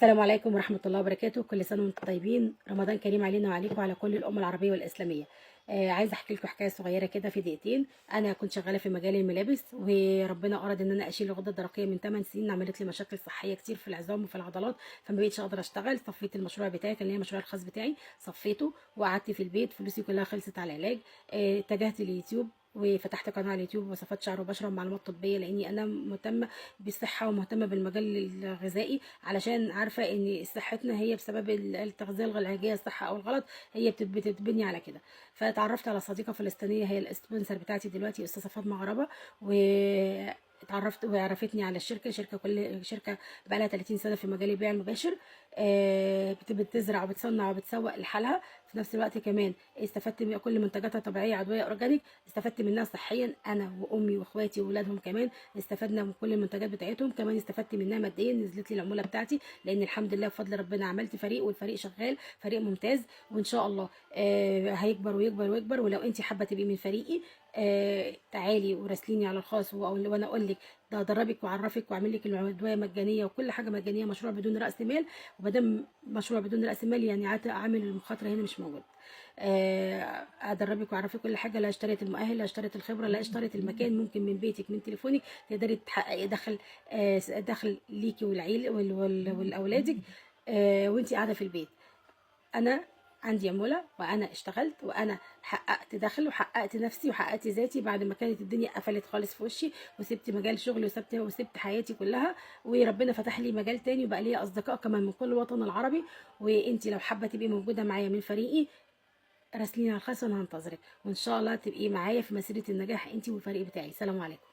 السلام عليكم ورحمة الله وبركاته. كل سنة وانتم طيبين، رمضان كريم علينا وعليكم وعلى كل الأمة العربية والإسلامية. عايزة أحكي لكم حكاية صغيرة كده في دقيقتين. أنا كنت شغالة في مجال الملابس، وربنا أراد إن أنا أشيل الغدة الدرقية من 8 سنين. عملت لي مشاكل صحية كتير في العظام وفي العضلات، فما بقيتش أقدر أشتغل. صفيت المشروع بتاعي، كان ليا مشروع الخاص بتاعي، صفيته وقعدت في البيت. فلوسي كلها خلصت على العلاج. اتجهت لليوتيوب وفتحت قناه على اليوتيوب، وصفات شعر وبشره ومعلومات طبيه، لاني انا مهتمه بالصحه ومهتمه بالمجال الغذائي، علشان عارفه ان صحتنا هي بسبب التغذيه العلاجيه، الصح او الغلط، هي بتتبني على كده. فتعرفت على صديقه فلسطينيه، هي الاسبونسر بتاعتي دلوقتي، استاذه فاطمه غرابه، و اتعرفت وعرفتني على كل شركه بقى لها 30 سنه في مجال البيع المباشر. بتزرع وبتصنع وبتسوق لحالها. في نفس الوقت كمان استفدت من كل منتجاتها طبيعيه عضويه اورجانيك، استفدت منها صحيا انا وامي واخواتي واولادهم، كمان استفدنا من كل المنتجات بتاعتهم. كمان استفدت منها ماديا، نزلت لي العموله بتاعتي، لان الحمد لله بفضل ربنا عملت فريق، والفريق شغال، فريق ممتاز، وان شاء الله هيكبر ويكبر ويكبر. ولو انت حابه تبقي من فريقي، تعالي وراسليني على الخاص، وانا اقول لك ده ادربك واعرفك واعمل لك العضويه مجانيه وكل حاجه مجانيه، مشروع بدون راس مال. ومادام مشروع بدون راس مال يعني عامل المخاطره هنا مش موجود. ادربك واعرفك كل حاجه. لا اشتريت المؤهل، لا اشتريت الخبره، لا اشتريت المكان. ممكن من بيتك من تليفونك تقدري تحققي دخل ليكي والعيل والاولادك، وانتي قاعده في البيت. انا عندي عمولة، وانا اشتغلت، وانا حققت دخل وحققت نفسي وحققت ذاتي بعد ما كانت الدنيا قفلت خالص في وشي، وسبت مجال شغلي وسبت حياتي كلها، وربنا فتح لي مجال تاني، وبقى لي اصدقاء كمان من كل الوطن العربي. وانتي لو حابة تبقي موجودة معايا من فريقي، راسليني على الخاص وانا هنتظرك، وان شاء الله تبقي معايا في مسيرة النجاح انتي والفريق بتاعي. سلام عليكم.